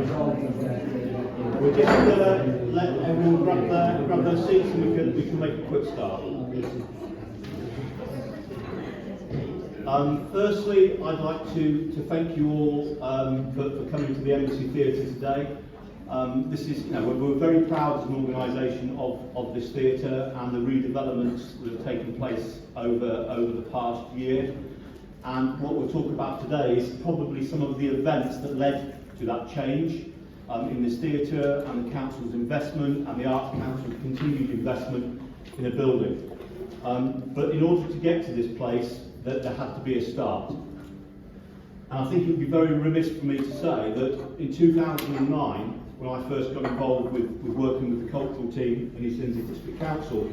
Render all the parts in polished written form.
We're just going to let everyone grab their seats and we can make a quick start. Firstly, I'd like to thank you all for coming to the Embassy Theatre today. This is, we're very proud as an organisation of this theatre and the redevelopments that have taken place over the past year. And what we'll talk about today is probably some of the events that led to that change in this theatre and the council's investment and the Arts Council's continued investment in a building. But in order to get to this place, there had to be a start. And I think it would be very remiss for me to say that in 2009, when I first got involved with working with the cultural team in East Lindsey District Council,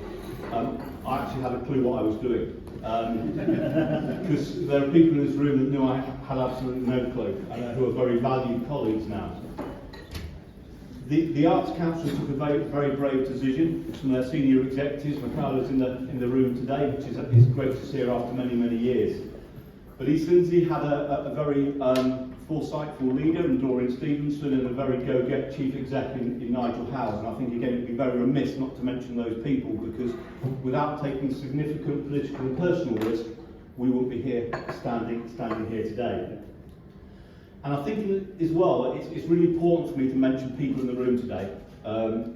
I actually had a clue what I was doing. Because there are people in this room that knew I had absolutely no clue, who are very valued colleagues now. The Arts Council took a very brave decision. Some of their senior executives, Michaela's in the room today, which is great to see her after many years. But East Lindsey had a very foresightful leader in Dorian Stevenson and a very go-get chief exec in Nigel Howes. And I think again it'd be very remiss not to mention those people, because without taking significant political and personal risk, we wouldn't be here standing here today. And I think as well, it's really important for me to mention people in the room today,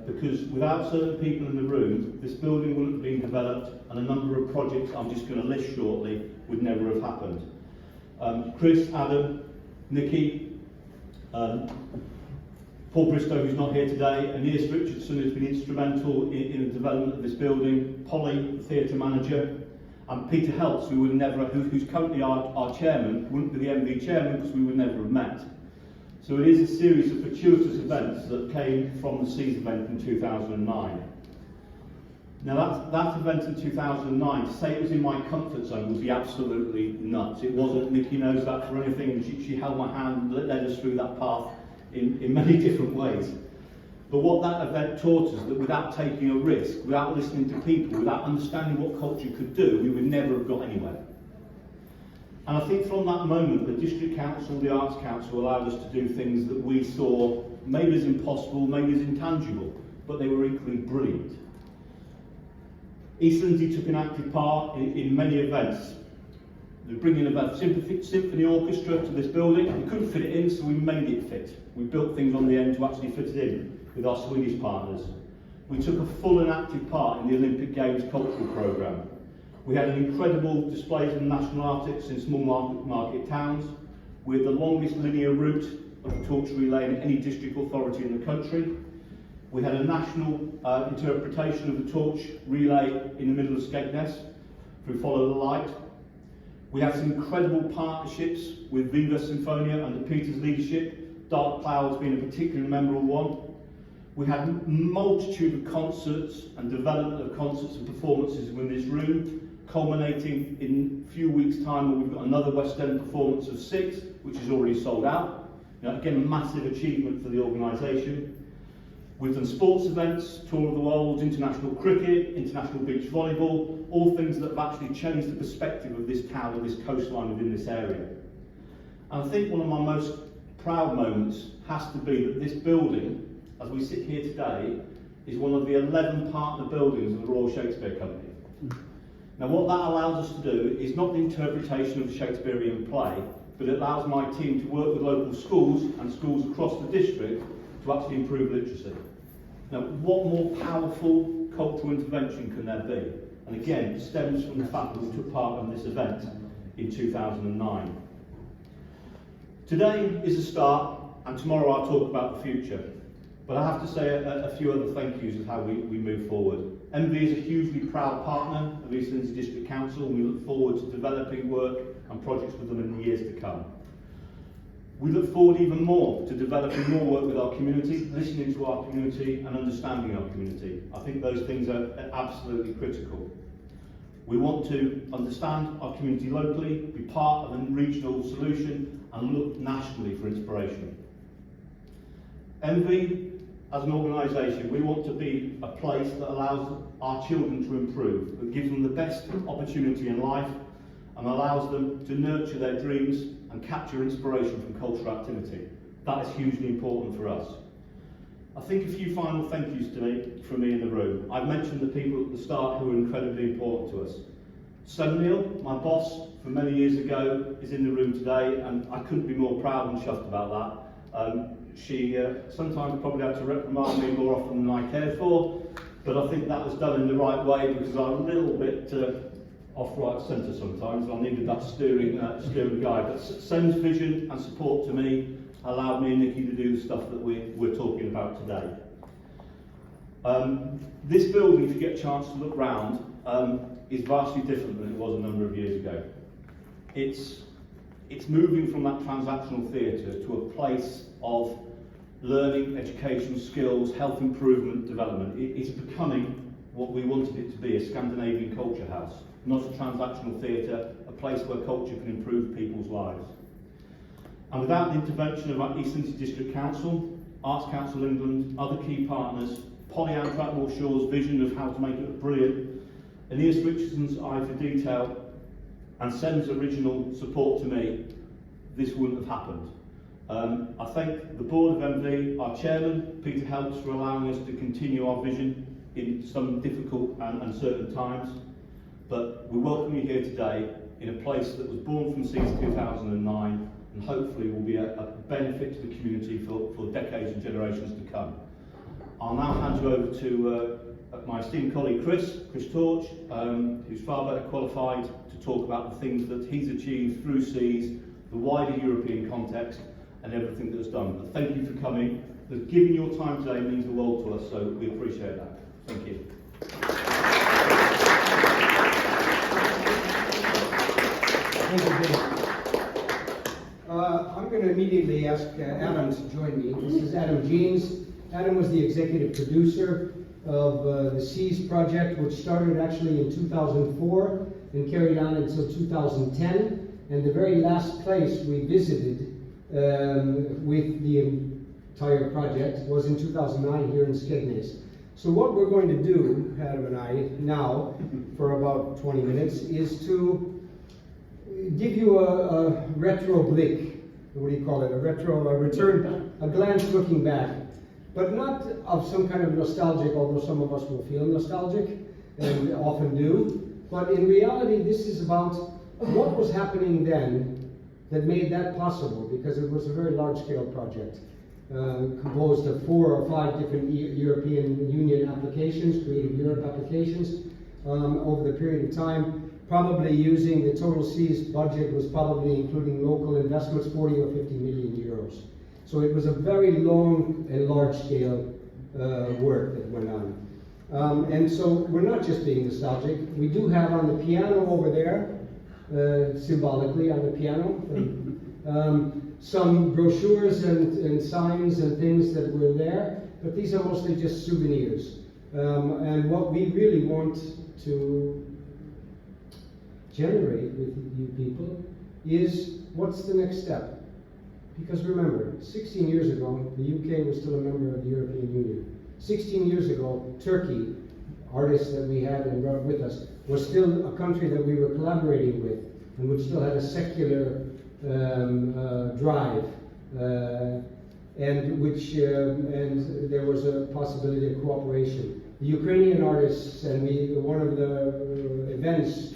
because without certain people in the room, this building wouldn't have been developed, and a number of projects I'm just going to list shortly would never have happened. Chris, Adam, Nicki, Paul Bristow, who's not here today, Aeneas Richardson, who's been instrumental in the development of this building, Polly, the theatre manager, and Peter Heltz, who's currently our chairman, wouldn't be the MV chairman because we would never have met. So it is a series of fortuitous events that came from the SEADS event in 2009. Now that event in 2009, to say it was in my comfort zone would be absolutely nuts. It wasn't. Nicki knows that for anything, and she held my hand and led us through that path in many different ways. But what that event taught us, that without taking a risk, without listening to people, without understanding what culture could do, we would never have got anywhere. And I think from that moment, the District Council, the Arts Council allowed us to do things that we saw maybe as impossible, maybe as intangible, but they were equally brilliant. East Lindsey took an active part in many events. They're bringing a symphony orchestra to this building. We couldn't fit it in, so we made it fit. We built things on the end to actually fit it in with our Swedish partners. We took a full and active part in the Olympic Games cultural programme. We had an incredible displays of national artists in small market towns, with the longest linear route of the torch relay in any district authority in the country. We had a national interpretation of the torch relay in the middle of Skegness through Follow the Light. We had some incredible partnerships with Viva Sinfonia under Peter's leadership, Dark Clouds being a particularly memorable one. We had a multitude of concerts and development of concerts and performances in this room, culminating in a few weeks' time when we've got another West End performance of 6, which is already sold out. Again, a massive achievement for the organisation. We've done sports events, Tour of the World, international cricket, international beach volleyball, all things that have actually changed the perspective of this town and this coastline within this area. And I think one of my most proud moments has to be that this building, as we sit here today, is one of the 11 partner buildings of the Royal Shakespeare Company. Now what that allows us to do is not the interpretation of the Shakespearean play, but it allows my team to work with local schools and schools across the district to actually improve literacy. Now what more powerful cultural intervention can there be? And again, it stems from the fact that we took part in this event in 2009. Today is a start, and tomorrow I'll talk about the future. But I have to say a few other thank yous of how we move forward. MV is a hugely proud partner of East Lindsey District Council, and we look forward to developing work and projects with them in the years to come. We look forward even more to developing more work with our community, listening to our community and understanding our community. I think those things are absolutely critical. We want to understand our community locally, be part of a regional solution and look nationally for inspiration. MV, as an organisation, we want to be a place that allows our children to improve, that gives them the best opportunity in life and allows them to nurture their dreams and capture inspiration from cultural activity. That is hugely important for us. I think a few final thank yous from me in the room. I've mentioned the people at the start who are incredibly important to us. Sunil, my boss from many years ago, is in the room today, and I couldn't be more proud and chuffed about that. She sometimes probably had to reprimand me more often than I cared for, but I think that was done in the right way because I'm a little bit off right centre sometimes. I needed that steering guide. But Sam's vision and support to me allowed me and Nicki to do the stuff that we're talking about today. This building, if you get a chance to look round, is vastly different than it was a number of years ago. It's moving from that transactional theatre to a place of learning, education, skills, health improvement, development. It's becoming what we wanted it to be, a Scandinavian culture house, not a transactional theatre, a place where culture can improve people's lives. And without the intervention of our East Lindsey District Council, Arts Council England, other key partners, Polly Ann Tratmore Shaw's vision of how to make it look brilliant, Aeneas Richardson's eye for detail, and Sem's original support to me, this wouldn't have happened. I thank the Board of MV, our Chairman, Peter Helps, for allowing us to continue our vision in some difficult and uncertain times. But we welcome you here today in a place that was born from SEADS 2009 and hopefully will be a benefit to the community for decades and generations to come. I'll now hand you over to my esteemed colleague Chris Torch, who's far better qualified to talk about the things that he's achieved through SEADS, the wider European context, and everything that was done. But thank you for coming. Giving your time today means the world to us, so we appreciate that. Thank you. Thank you, Dave. I'm going to immediately ask Adam to join me. This is Adam Jeans. Adam was the executive producer of the SEAS project, which started actually in 2004 and carried on until 2010. And the very last place we visited with the entire project was in 2009 here in Skegness. So what we're going to do, Adam and I, now, for about 20 minutes, is to give you a retro blick. What do you call it? A glance looking back. But not of some kind of nostalgic, although some of us will feel nostalgic, and often do. But in reality, this is about what was happening then that made that possible, because it was a very large-scale project, composed of 4 or 5 different European Union applications, Creative Europe applications, over the period of time. Probably using the total SEAS budget was probably including local investments, 40 or 50 million euros. So it was a very long and large-scale work that went on. And so we're not just being nostalgic. We do have on the piano over there, symbolically on the piano, some brochures and signs and things that were there, but these are mostly just souvenirs. And what we really want to generate with you people is what's the next step? Because remember, 16 years ago, the UK was still a member of the European Union. 16 years ago, Turkey, artists that we had and brought with us, was still a country that we were collaborating with and which still had a secular drive, and there was a possibility of cooperation. The Ukrainian artists, and one of the events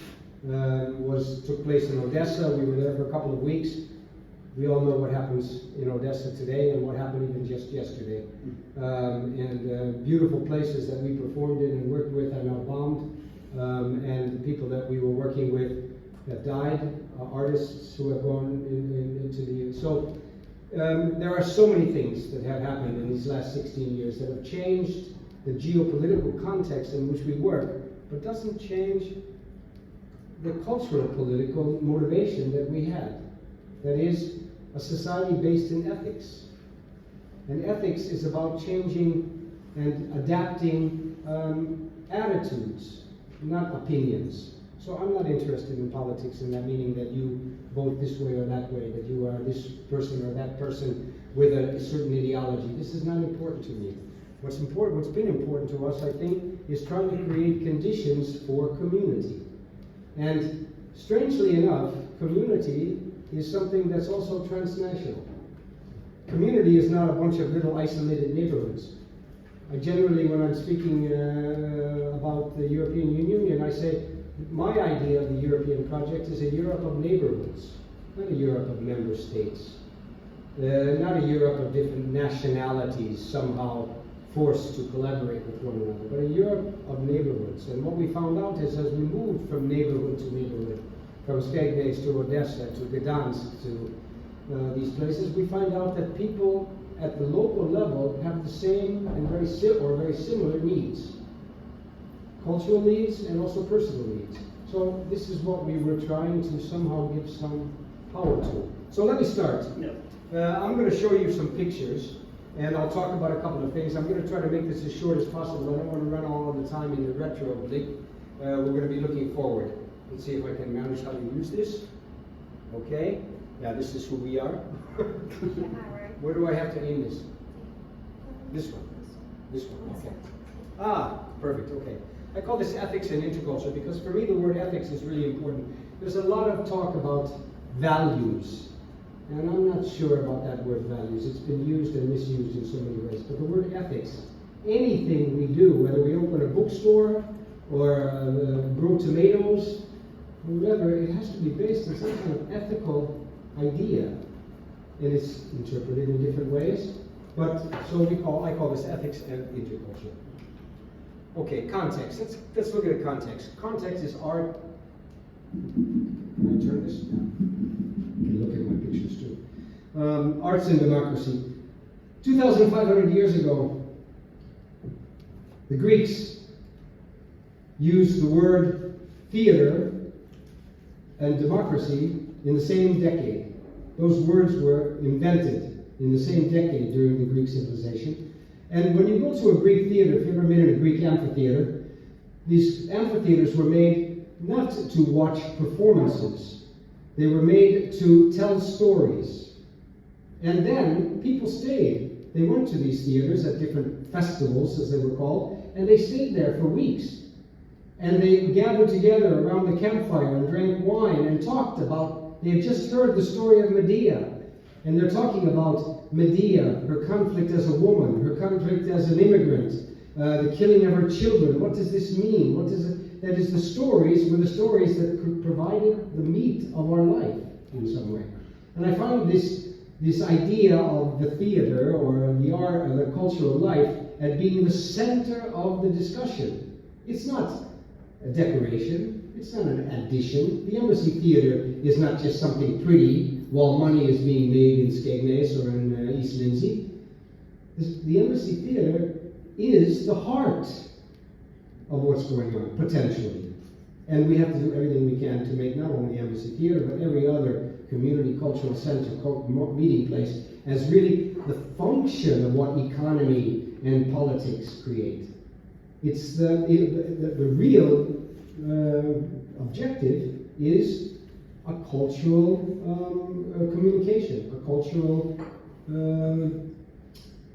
took place in Odessa. We were there for a couple of weeks. We all know what happens in Odessa today and what happened even just yesterday. Beautiful places that we performed in and worked with are now bombed, and the people that we were working with have died, artists who have gone into the... So there are so many things that have happened in these last 16 years that have changed the geopolitical context in which we work, but doesn't change the cultural political motivation that we had. That is, a society based in ethics. And ethics is about changing and adapting attitudes, not opinions. So I'm not interested in politics in that meaning that you vote this way or that way, that you are this person or that person with a certain ideology. This is not important to me. What's been important to us, I think, is trying to create conditions for community. And strangely enough, community is something that's also transnational. community is not a bunch of little isolated neighborhoods. I generally, when I'm speaking about the European Union, I say my idea of the European project is a Europe of neighborhoods, not a Europe of member states, not a Europe of different nationalities somehow forced to collaborate with one another, but a Europe of neighborhoods. And what we found out is as we moved from neighborhood to neighborhood, from Skegness to Odessa to Gdansk to these places, we find out that people at the local level have the same and very similar needs. Cultural needs and also personal needs. So this is what we were trying to somehow give some power to. So let me start. I'm going to show you some pictures and I'll talk about a couple of things. I'm going to try to make this as short as possible. I don't want to run all of the time in the retro oblique. We're going to be looking forward. Let's see if I can manage how to use this. Okay. Yeah, this is who we are. Where do I have to aim this? This one. This one. Okay. Ah, perfect. Okay. I call this ethics and interculture because for me the word ethics is really important. There's a lot of talk about values. And I'm not sure about that word values. It's been used and misused in so many ways. But the word ethics, anything we do, whether we open a bookstore or grow tomatoes, whatever, it has to be based on some kind of ethical idea. And it's interpreted in different ways. But so I call this ethics and interculture. Okay, context. Let's look at a context. Context is art. Can I turn this? Yeah. You can look at my pictures too. Arts and democracy. 2,500 years ago, the Greeks used the word theater and democracy in the same decade. Those words were invented in the same decade during the Greek civilization. And when you go to a Greek theater, if you've ever been in a Greek amphitheater, these amphitheaters were made not to watch performances. They were made to tell stories. And then people stayed. They went to these theaters at different festivals, as they were called, and they stayed there for weeks. And they gathered together around the campfire and drank wine and talked about, they had just heard the story of Medea. And they're talking about Medea, her conflict as a woman, her conflict as an immigrant, the killing of her children. What does this mean? What does it? That is, the stories were the stories that provided the meat of our life in some way. And I found this idea of the theater or the art or the cultural life as being the center of the discussion. It's not a decoration. It's not an addition. The Embassy Theatre is not just something pretty while money is being made in Skegness or in East Lindsey. The Embassy Theatre is the heart of what's going on, potentially. And we have to do everything we can to make not only the Embassy Theatre, but every other community cultural center, meeting place, as really the function of what economy and politics create. It's the real objective is a cultural communication, a cultural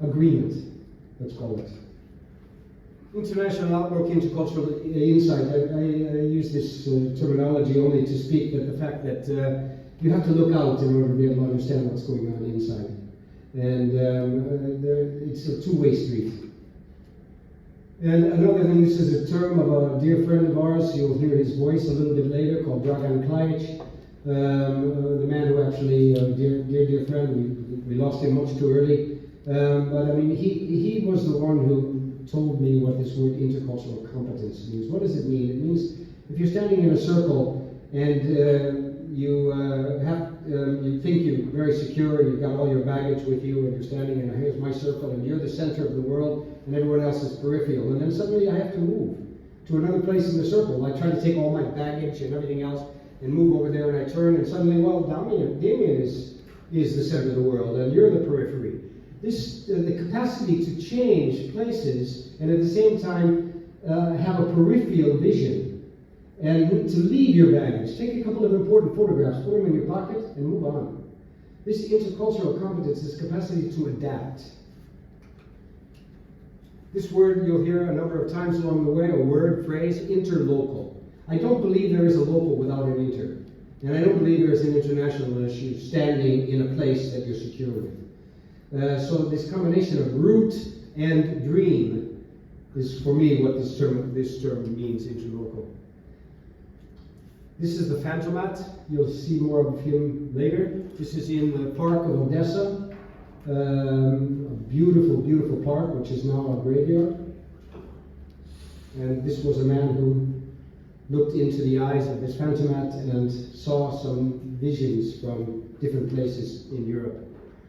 agreement, let's call it. International outlook into cultural insight. I use this terminology only to speak that the fact that you have to look out in order to be able to understand what's going on inside. And it's a two-way street. And another thing, this is a term of a dear friend of ours, you'll hear his voice a little bit later, called Dragan Klajic, the man who actually, dear friend, we lost him much too early. But I mean, he was the one who told me what this word intercultural competence means. What does it mean? It means if you're standing in a circle and you think you're very secure, you've got all your baggage with you, and you're standing and here's my circle, and you're the center of the world, and everyone else is peripheral. And then suddenly I have to move to another place in the circle. I try to take all my baggage and everything else and move over there, and I turn, and suddenly, well, Damien is the center of the world, and you're the periphery. The capacity to change places and at the same time have a peripheral vision and to leave your baggage. Take a couple of important photographs, put them in your pocket and move on. This intercultural competence is capacity to adapt. This word you'll hear a number of times along the way, a word, phrase, interlocal. I don't believe there is a local without an inter. And I don't believe there is an international unless you're standing in a place that you're secure with. So this combination of root and dream is, for me, what this term means, interlocal. This is the Phantomat. You'll see more of him later. This is in the park of Odessa. A beautiful, beautiful park, which is now a graveyard. And this was a man who looked into the eyes of this Phantomat and saw some visions from different places in Europe.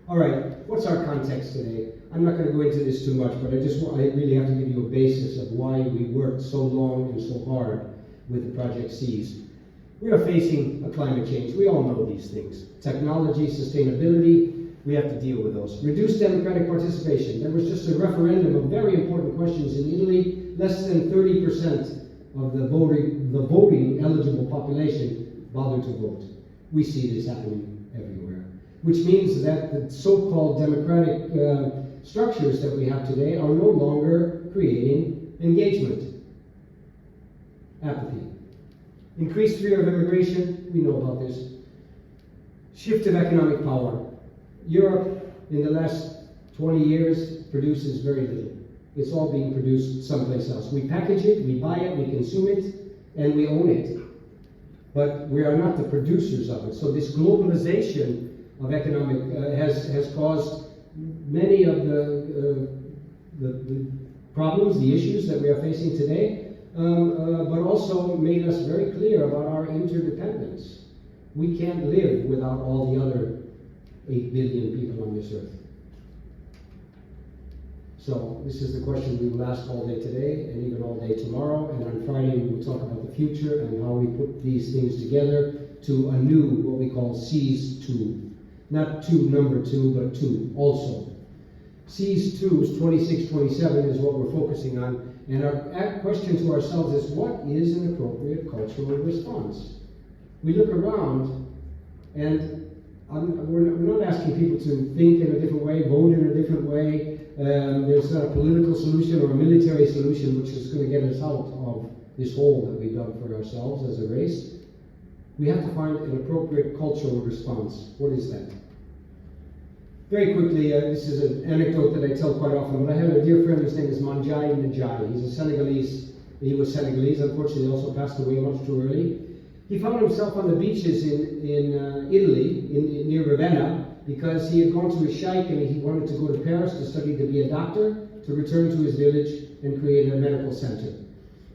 All right, what's our context today? I'm not going to go into this too much, but I really have to give you a basis of why we worked so long and so hard with the Project SEAS. We are facing a climate change. We all know these things. Technology, sustainability, we have to deal with those. Reduced democratic participation. There was just a referendum of very important questions in Italy. Less than 30% of the voting eligible population bothered to vote. We see this happening everywhere. Which means that the so-called democratic structures that we have today are no longer creating engagement. Apathy. Increased fear of immigration, we know about this. Shift of economic power. Europe, in the last 20 years, produces very little. It's all being produced someplace else. We package it, we buy it, we consume it, and we own it. But we are not the producers of it. So this globalization of economic has caused many of the problems, the issues that we are facing today, but also made us very clear about our interdependence. We can't live without all the other 8 billion people on this earth. So this is the question we will ask all day today and even all day tomorrow. And on Friday we will talk about the future and how we put these things together to a new, what we call SEAS 2. Not number 2, but 2 also. SEAS 2 is 26-27 is what we're focusing on. And our question to ourselves is, what is an appropriate cultural response? We look around and we're not asking people to think in a different way, vote in a different way. There's not a political solution or a military solution which is going to get us out of this hole that we've dug for ourselves as a race. We have to find an appropriate cultural response. What is that? Very quickly, this is an anecdote that I tell quite often, but I had a dear friend, his name is Magna Vitae. He's a Senegalese. He was Senegalese, unfortunately also passed away much too early. He found himself on the beaches in Italy, near Ravenna, because he had gone to a sheikh and he wanted to go to Paris to study to be a doctor, to return to his village and create a medical center.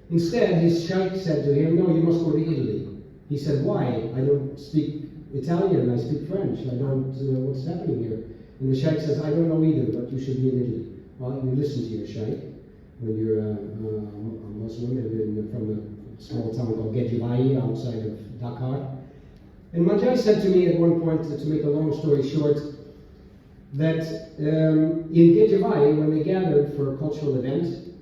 Instead, his sheikh said to him, no, you must go to Italy. He said, why? I don't speak Italian, I speak French. I don't, what's happening here? And the sheikh says, I don't know either, but you should be in Italy. Well, you listen to your sheikh when you're a Muslim and from a small town called Gedjevai outside of Dakar. And Magna said to me at one point, to make a long story short, that in Gedjevai, when they gathered for a cultural event,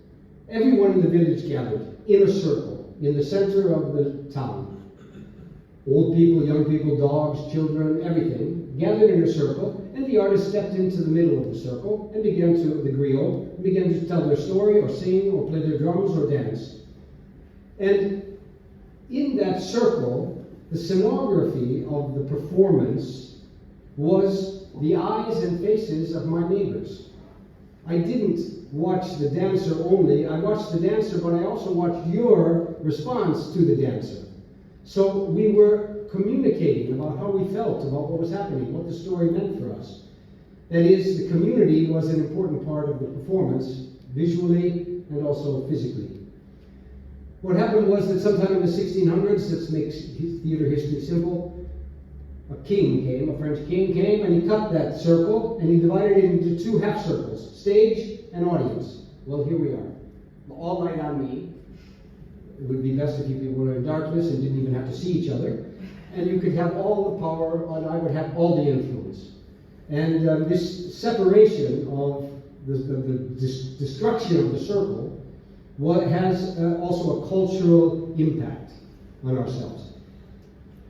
everyone in the village gathered in a circle in the center of the town. Old people, young people, dogs, children, everything, gathered in a circle, and the artist stepped into the middle of the circle and began to tell their story or sing or play their drums or dance. And in that circle, the scenography of the performance was the eyes and faces of my neighbors. I didn't watch the dancer only, I watched the dancer, but I also watched your response to the dancer. So we were communicating about how we felt about what was happening, what the story meant for us. That is, the community was an important part of the performance, visually and also physically. What happened was that sometime in the 1600s, this makes theater history simple, a French king came, and he cut that circle, and he divided it into 2 half circles, stage and audience. Well, here we are. All light on me. It would be best if you people were in darkness and didn't even have to see each other. And you could have all the power, and I would have all the influence. And this separation of the destruction of the circle has also a cultural impact on ourselves.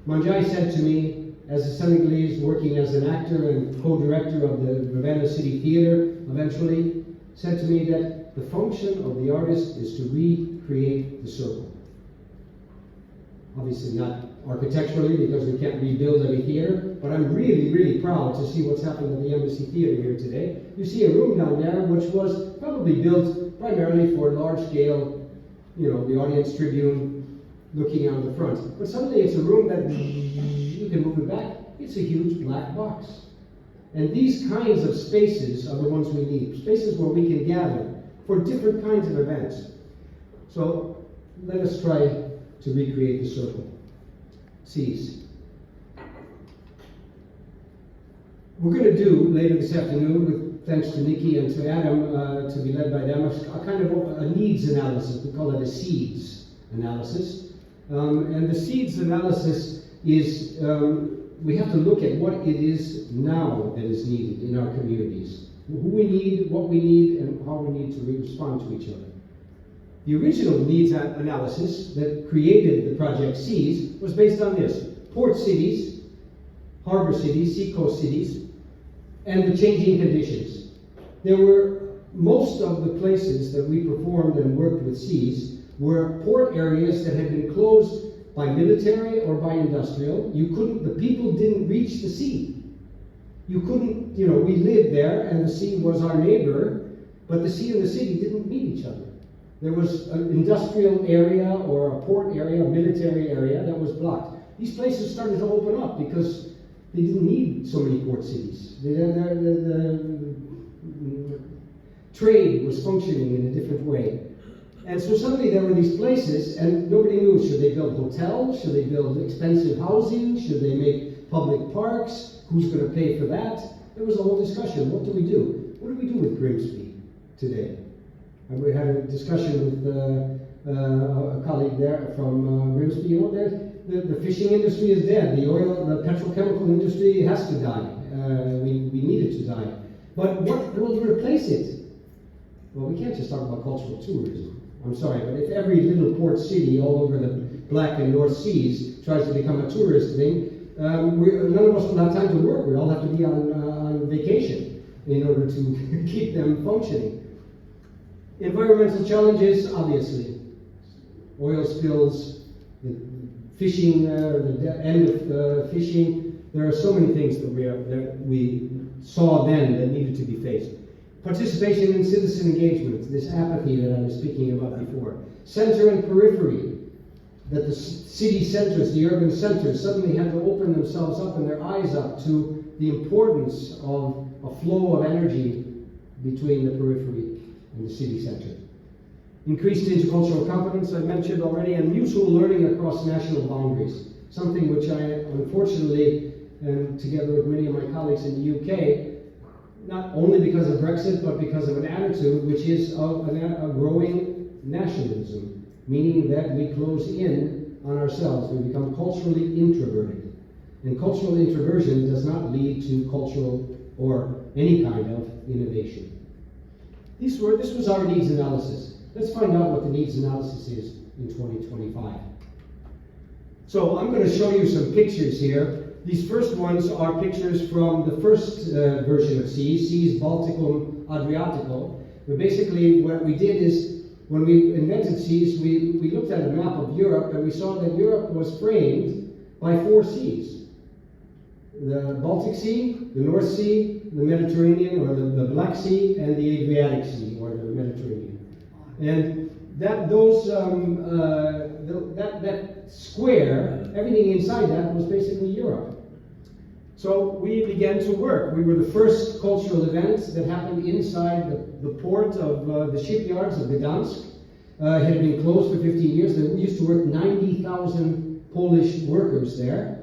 Manjai said to me, as a Senegalese working as an actor and co-director of the Ravenna City Theatre, eventually, said to me that the function of the artist is to recreate the circle. Obviously not architecturally, because we can't rebuild every theatre, but I'm really, really proud to see what's happened at the Embassy Theatre here today. You see a room down there which was probably built primarily for large-scale, you know, the audience tribune looking out the front. But suddenly it's a room that you can move it back. It's a huge black box. And these kinds of spaces are the ones we need, spaces where we can gather for different kinds of events. So let us try to recreate the circle. SEAS. We're going to do later this afternoon, with thanks to Nicki and to Adam, to be led by them, a kind of a needs analysis. We call it a SEADS analysis. And the SEADS analysis is we have to look at what it is now that is needed in our communities. Who we need, what we need, and how we need to respond to each other. The original needs analysis that created the project SEAS was based on this: port cities, harbor cities, seacoast cities, and the changing conditions. There were, most of the places that we performed and worked with SEAS were port areas that had been closed by military or by industrial. The people didn't reach the sea. You couldn't, you know, we lived there and the sea was our neighbor, but the sea and the city didn't meet each other. There was an industrial area or a port area, a military area that was blocked. These places started to open up because they didn't need so many port cities. The trade was functioning in a different way. And so suddenly there were these places, and nobody knew, should they build hotels? Should they build expensive housing? Should they make public parks? Who's going to pay for that? There was a whole discussion. What do we do? What do we do with Grimsby today? And we had a discussion with a colleague there from Grimsby. You know, the fishing industry is dead. The petrochemical industry has to die. We need it to die. But what will replace it? Well, we can't just talk about cultural tourism. I'm sorry, but if every little port city all over the Black and North Seas tries to become a tourist thing, none of us will have time to work. We all have to be on vacation in order to keep them functioning. Environmental challenges, obviously. Oil spills, the fishing, the end of fishing. There are so many things that we saw then that needed to be faced. Participation in citizen engagement, this apathy that I was speaking about before. Center and periphery, that the city centers, the urban centers, suddenly had to open themselves up and their eyes up to the importance of a flow of energy between the periphery and the city center. Increased intercultural competence, I mentioned already, and mutual learning across national boundaries, something which I, unfortunately, and together with many of my colleagues in the UK, not only because of Brexit, but because of an attitude which is of a growing nationalism, meaning that we close in on ourselves. We become culturally introverted. And cultural introversion does not lead to cultural or any kind of innovation. This was our needs analysis. Let's find out what the needs analysis is in 2025. So I'm going to show you some pictures here. These first ones are pictures from the first version of SEAS Balticum Adriatico. But basically what we did is, when we invented SEAS, we looked at a map of Europe and we saw that Europe was framed by 4 seas. The Baltic Sea, the North Sea, the Mediterranean, or the Black Sea, and the Adriatic Sea, or the Mediterranean. And that square, everything inside that was basically Europe. So we began to work. We were the first cultural event that happened inside the port of the shipyards of Gdansk. It had been closed for 15 years. There used to work 90,000 Polish workers there.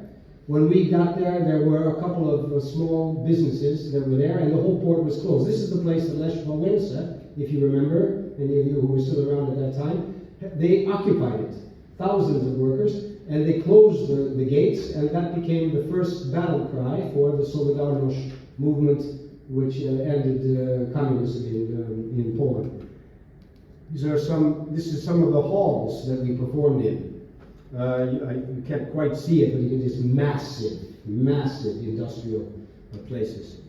When we got there, there were a couple of small businesses that were there, and the whole port was closed. This is the place that Lech Wałęsa, if you remember, any of you who were still around at that time, they occupied it. Thousands of workers, and they closed the gates, and that became the first battle cry for the Solidarność movement, which ended communism in Poland. This is some of the halls that we performed in. You can't quite see it, but you can just massive industrial places.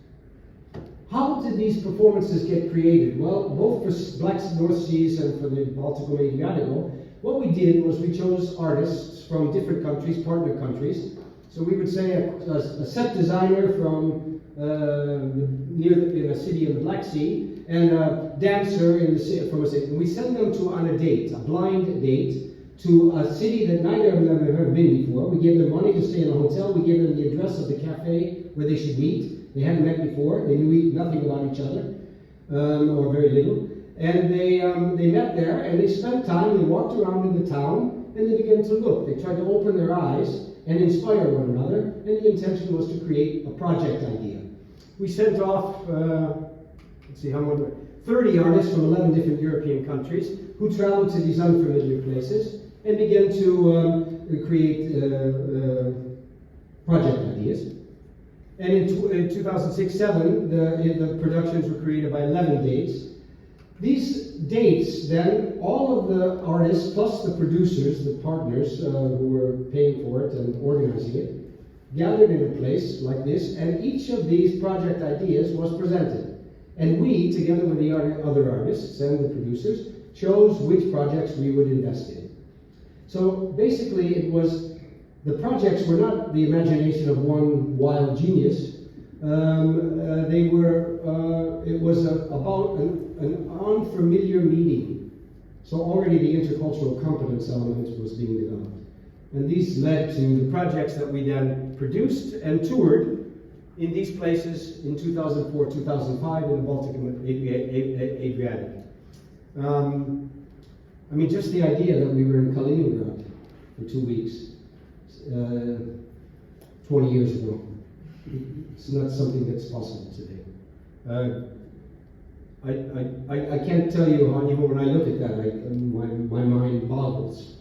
How did these performances get created? Well, both for Black North Seas and for the Balticum Adriatico, what we did was we chose artists from different countries, partner countries. So we would say a set designer from in a city in the Black Sea, and a dancer in the from a city. And we send them on a date, a blind date, to a city that neither of them have ever been before. We give them money to stay in a hotel. We give them the address of the cafe where they should meet. They hadn't met before. They knew nothing about each other, or very little. And they met there, and they spent time. They walked around in the town, and they began to look. They tried to open their eyes and inspire one another. And the intention was to create a project idea. We sent off, let's see how many, 30 artists from 11 different European countries who traveled to these unfamiliar places and began to create project ideas. And in 2006-07, the productions were created by 11 dates. These dates, then, all of the artists plus the producers, the partners who were paying for it and organizing it, gathered in a place like this, and each of these project ideas was presented. And we, together with the other artists and the producers, chose which projects we would invest in. So basically, it was, the projects were not the imagination of one wild genius. It was about an unfamiliar meeting. So already the intercultural competence element was being developed. And these led to the projects that we then produced and toured in these places in 2004, 2005 in the Baltic and Adriatic. I mean, just the idea that we were in Kaliningrad for 2 weeks, 20 years ago, it's not something that's possible today. I can't tell you how, even when I look at that, my mind boggles.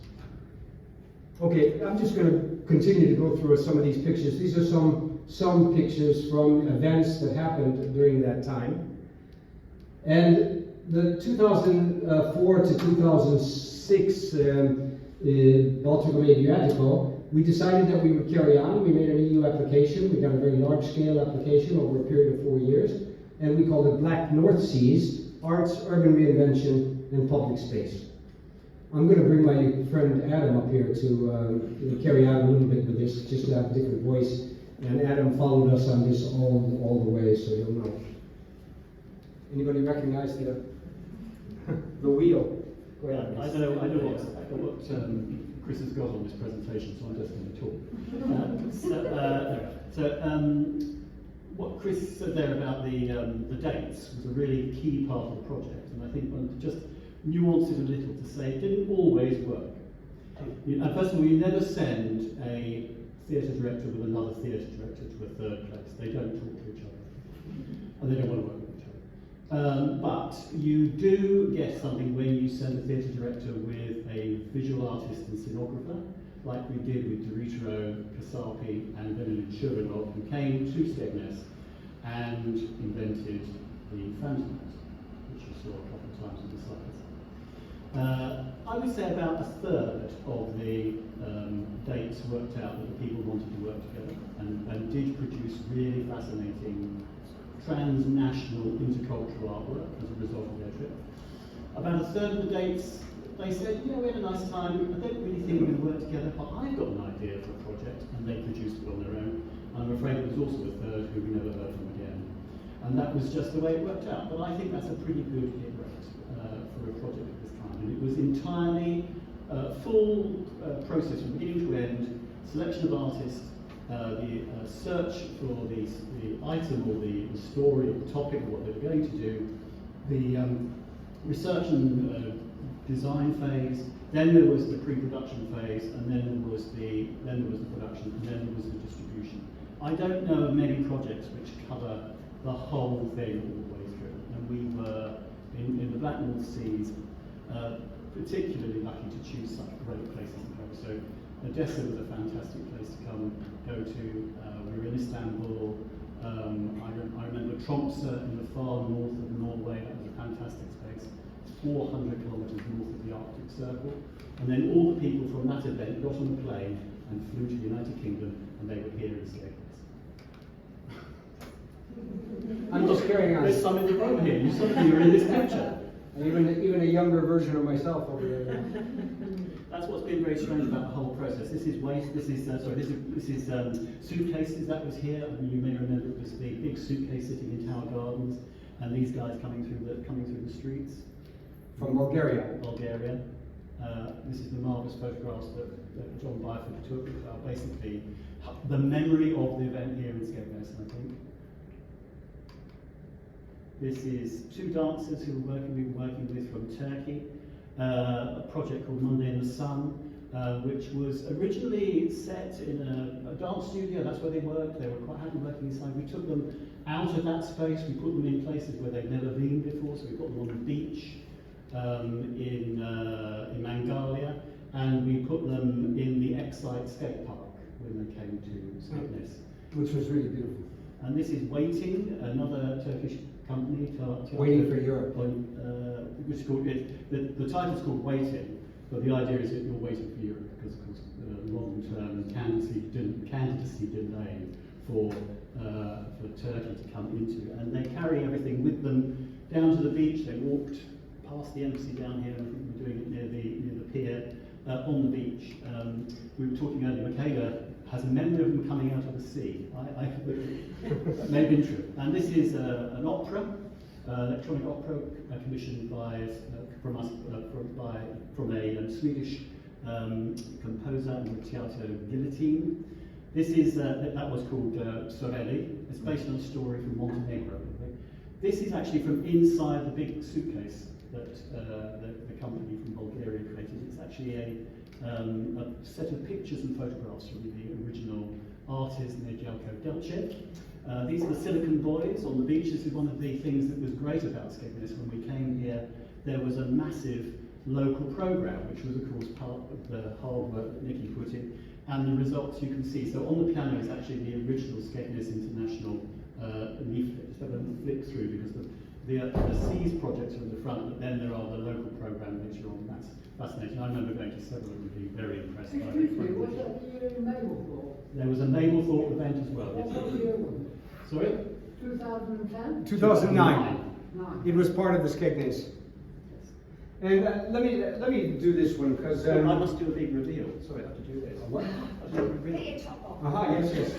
Okay, I'm just going to continue to go through some of these pictures. These are some pictures from events that happened during that time. And the 2004 to 2006 Baltico Adriatico, we decided that we would carry on. We made an EU application. We got a very large-scale application over a period of 4 years. And we called it Black North Seas, Arts, Urban Reinvention, and Public Space. I'm going to bring my friend Adam up here to carry on a little bit with this, just to have a different voice. And Adam followed us on this all the way, so you'll know. Anybody recognize the wheel? Go ahead. I know what Chris has got on this presentation, so I'm just going to talk. What Chris said there about the dates was a really key part of the project, and I think one just nuance it a little to say it didn't always work. First of all, you never send a theatre director with another theatre director to a third place. They don't talk to each other, and they don't want to work with each other. But you do get something when you send a theatre director with a visual artist and scenographer, like we did with Dorito, Kasapi, and Venelin Churinov, who came to Stegnes and invented the Phantom, which you saw a couple of times in the slides. I would say about a third of the dates worked out that the people wanted to work together and did produce really fascinating transnational intercultural artwork as a result of their trip. About a third of the dates, they said, yeah, we had a nice time, I don't really think we're going to work together, but I've got an idea for a project, and they produced it on their own. I'm afraid it was also a third who we never heard from again. And that was just the way it worked out. But I think that's a pretty good hit rate for a project of this kind. And it was entirely full process from beginning to end, selection of artists, the search for the item or the story or the topic of what they were going to do, the research and design phase, then there was the pre-production phase, and then there was the production, and then there was the distribution. I don't know of many projects which cover the whole thing all the way through, and we were in the Black North Seas particularly lucky to choose such great places to go. So Odessa was a fantastic place to go to. We were in Istanbul. I remember Tromsø in the far north of Norway. That was a fantastic space. 400 kilometres north of the Arctic Circle. And then all the people from that event got on a plane and flew to the United Kingdom, and they were here in Stegnes. I'm just carrying on. There's some in the room here. Some of you are in this picture. Even a younger version of myself over there. That's what's been very strange about the whole process. This is waste. This is suitcases. That was here. I mean, you may remember it was the big suitcase sitting in Tower Gardens, and these guys coming through the streets From Bulgaria. Bulgaria. This is the marvellous photographs that John Byford took. Basically, the memory of the event here in Skegness, I think. This is two dancers who we were working with from Turkey. A project called Monday in the Sun, which was originally set in a dance studio. That's where they worked. They were quite happy working inside. We took them out of that space. We put them in places where they'd never been before. So we put them on the beach in Mangalia, and we put them in the Exide skate park when they came to Skegness. Which was really beautiful. And this is Waiting, another Turkish company. Waiting for Europe. Which is called, the title's called Waiting, but the idea is that you're waiting for Europe because, of course, long-term candidacy delay for Turkey to come into. And they carry everything with them down to the beach. They walked past the embassy down here, and I think we're doing it near the pier, on the beach. We were talking earlier, Michaela has a memory of them coming out of the sea. That may have been true. And this is an opera, electronic opera commissioned from a Swedish composer, Teatro Guillotine. This is that was called Sorelli. It's based on a story from Montenegro. This is actually from inside the big suitcase that the company from Bulgaria created. It's actually a set of pictures and photographs from the original artist Nedjelko Delchev. These are the Silicon Boys on the beach. This is one of the things that was great about Skegness when we came here. There was a massive local programme, which was, of course, part of the hard work that Nicki put in, and the results you can see. So on the piano is actually the original Skegness International leaflet. Just have a flick through because the SEADS projects are in the front, but then there are the local programme later on. That's fascinating. I remember going to several and being very impressed by it. Was that the year in Mablethorpe? There was a Mablethorpe event as well. Yes. What year was it? Sorry? 2010? 2009. Nine. It was part of the Skegness. And let me do this one because I must do a big reveal. Sorry, I have to do this. What? I have to do a reveal. Aha, yes, yes.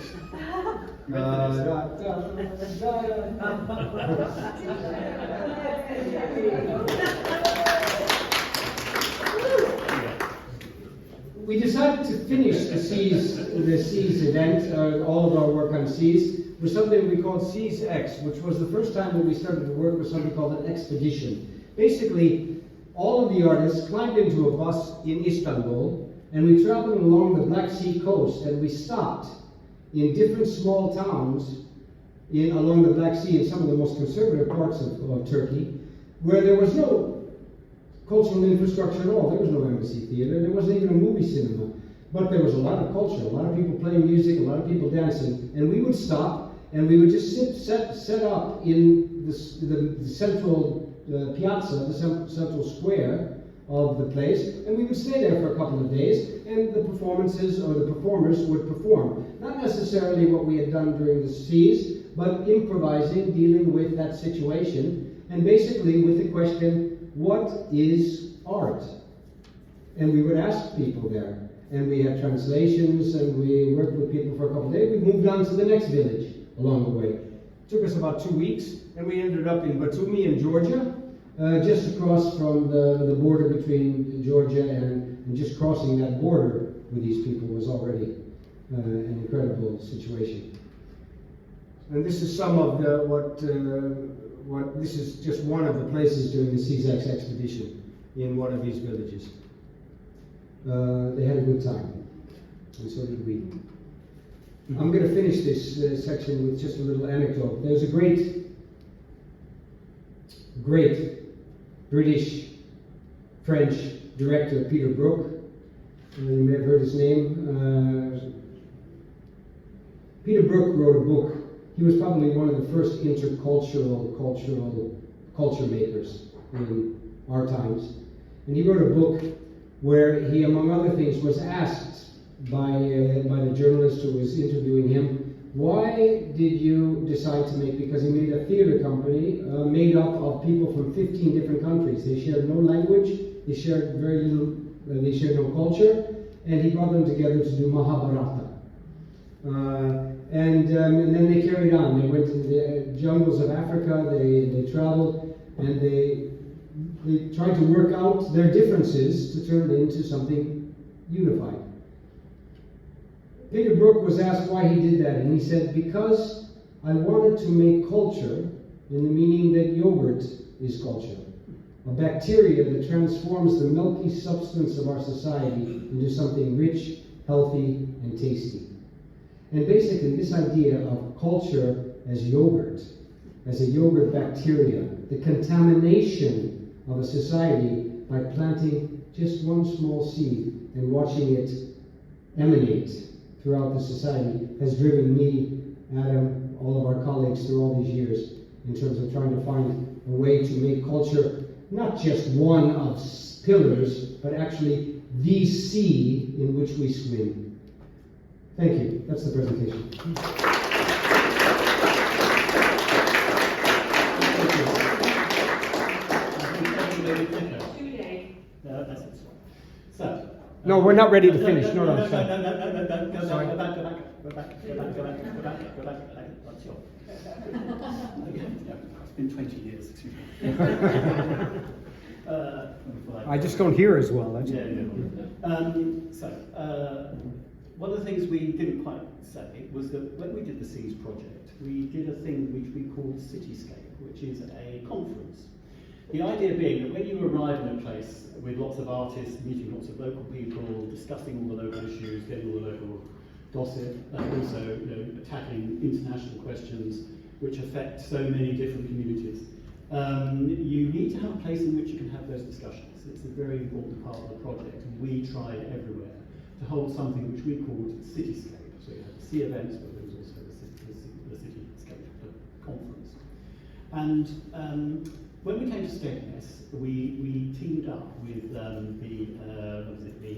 We decided to finish the SEAS event, all of our work on SEAS, with something we called SEASX, which was the first time that we started to work with something called an expedition. Basically, all of the artists climbed into a bus in Istanbul, and we traveled along the Black Sea coast, and we stopped in different small towns along the Black Sea in some of the most conservative parts of Turkey, where there was no cultural infrastructure at all. There was no embassy theater, there wasn't even a movie cinema. But there was a lot of culture, a lot of people playing music, a lot of people dancing, and we would stop and we would just set up in the central piazza, the central square of the place, and we would stay there for a couple of days, and the performances or the performers would perform. Not necessarily what we had done during the SEAS, but improvising, dealing with that situation, and basically with the question, what is art? And we would ask people there, and we had translations, and we worked with people for a couple of days. We moved on to the next village along the way. It took us about 2 weeks, and we ended up in Batumi in Georgia, just across from the border between Georgia and just crossing that border with these people was already an incredible situation. And this is some of this is just one of the places during the SEAScape expedition in one of these villages. They had a good time, and so did we. I'm going to finish this section with just a little anecdote. There's a great British French director, Peter Brook. You may have heard his name. Peter Brook wrote a book. He was probably one of the first intercultural culture makers in our times. And he wrote a book where he, among other things, was asked by the journalist who was interviewing him, why did you decide to make, because he made a theater company made up of people from 15 different countries. They shared no language, they shared very little, they shared no culture, and he brought them together to do Mahabharata. And then they carried on. They went to the jungles of Africa, they traveled, and they tried to work out their differences to turn it into something unified. Peter Brook was asked why he did that, and he said, because I wanted to make culture in the meaning that yogurt is culture. A bacteria that transforms the milky substance of our society into something rich, healthy, and tasty. And basically, this idea of culture as yogurt, as a yogurt bacteria, the contamination of a society by planting just one small seed and watching it emanate throughout the society, has driven me, Adam, all of our colleagues through all these years in terms of trying to find a way to make culture not just one of pillars, but actually the sea in which we swim. Thank you. That's the presentation. So. No, we're not ready to finish. No, Go sorry. back. That's your. It's been 20 years. I just don't hear as well. That's One of the things we didn't quite say was that when we did the SEAS project, we did a thing which we called SEAScape, which is a conference. The idea being that when you arrive in a place with lots of artists, meeting lots of local people, discussing all the local issues, getting all the local gossip, and also tackling international questions which affect so many different communities, you need to have a place in which you can have those discussions. It's a very important part of the project, and we tried everywhere to hold something which we called SEAScape. So you had the sea events, but there was also the SEAScape conference. And when we came to Scapeness, we teamed up with the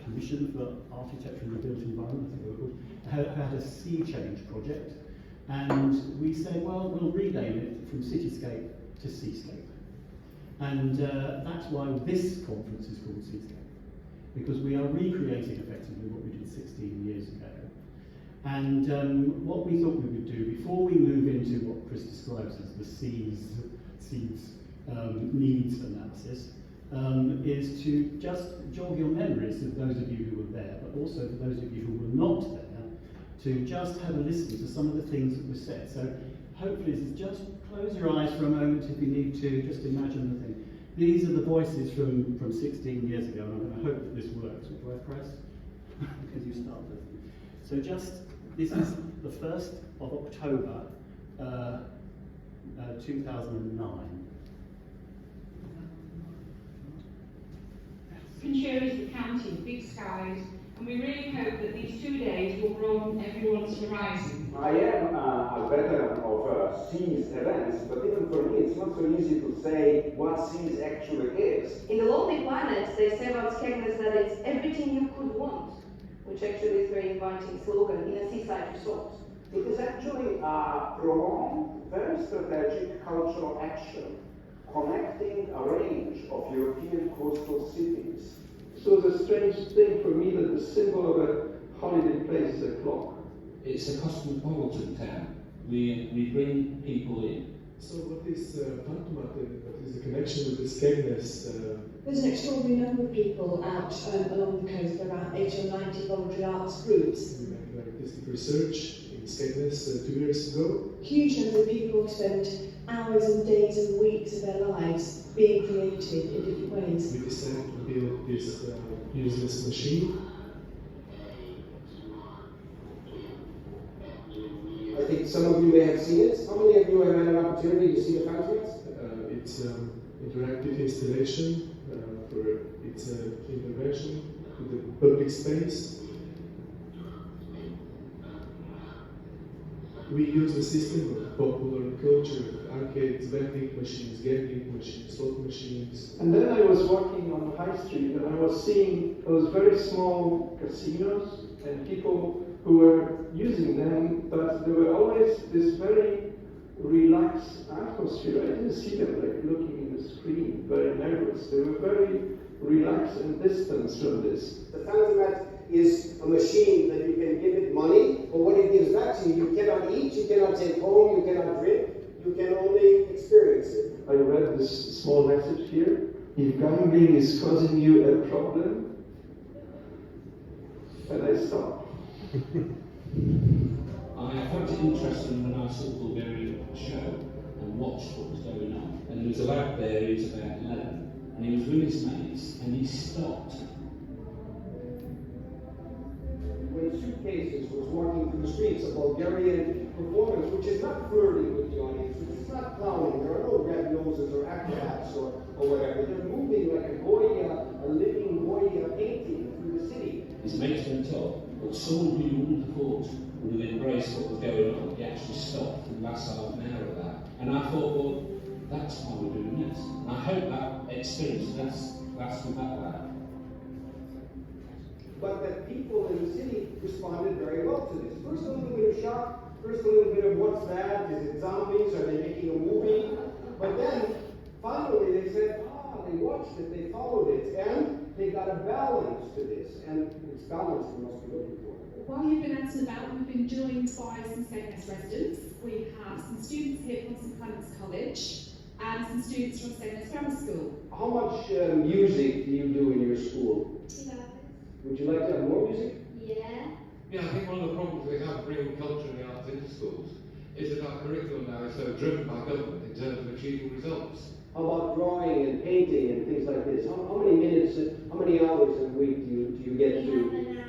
Commission for Architecture and the Built Environment, I think they were called, who had a sea change project. And we said, well, we'll rename it from Cityscape to SEAScape. And that's why this conference is called SEAScape, because we are recreating effectively what we did 16 years ago. And what we thought we would do, before we move into what Chris describes as the SEADS needs analysis, is to just jog your memories of those of you who were there, but also for those of you who were not there, to just have a listen to some of the things that were said. So hopefully this is just close your eyes for a moment if you need to, just imagine the thing. These are the voices from 16 years ago, and I'm going to hope that this works. Do I press? Because you started. So just, this is the 1st of October 2009. Lincolnshire is the county of big skies, and we really hope that these 2 days will broaden everyone's horizon. I am a veteran of SEAS events, but even for me it's not so easy to say what SEAS actually is. In the Lonely Planets, they say about Scapeness that it's everything you could want, which actually is a very inviting slogan in a seaside resort. It is actually a prolonged, very strategic cultural action, connecting a range of European coastal cities. So it's a strange thing for me that the symbol of a holiday place is a clock. It's a cosmopolitan town. We bring people in. So what is Pantomate? What is the connection with the Scapeness? There's an extraordinary number of people out along the coast. There are 80 or 90 voluntary arts groups. We made artistic research in Scapeness 2 years ago. Huge number of people who spend hours and days and weeks of their lives being creative in different ways. We decided to build this useless machine. I think some of you may have seen it. How many of you have had an opportunity to see the fountain? It's an interactive installation for its intervention with the public space. We use a system of popular culture, arcades, vending machines, gambling machines, slot machines. And then I was walking on the high street and I was seeing those very small casinos and people who were using them, but there were always this very relaxed atmosphere. I didn't see them like looking in the screen, very nervous. They were very relaxed and distanced from this. The Phantomat is a machine that you can give it money, but what it gives back to you, you cannot eat, you cannot take home, you cannot drink, you can only experience it. I read this small message here. If gambling is causing you a problem, and I stopped. I found it interesting when I saw the Bulgarian show and watched what was going on. And there was a lad there who was about 11, and he was with his mates, and he stopped. When Suitcases was walking through the streets, a Bulgarian performance, which is not flirting with the audience, which is not clowning, there are no red noses or acrobats or whatever. They're moving like a Goya, a living Goya painting through the city. His mates went up, but someone who you wouldn't have thought would have embraced what was going on, he actually stopped in the last half an hour of that. And I thought, well, that's why we're doing this. And I hope that experience lasts with that lad. But that people in the city responded very well to this. First a little bit of shock, first a little bit of what's that? Is it zombies? Are they making a movie? But then, finally they said, they watched it, they followed it, and they got a balance to this. And it's balance we must be looking for. While you've been out and about, we've been joined by some Skegness residents. We have some students here from St Clement's College and some students from Skegness Grammar School. How much music do you do in your school? Would you like to have more music? Yeah, I think one of the problems we have bringing culture and the arts into schools is that our curriculum now is so driven by government in terms of achieving results. How about drawing and painting and things like this? How many minutes, how many hours a week do you get to?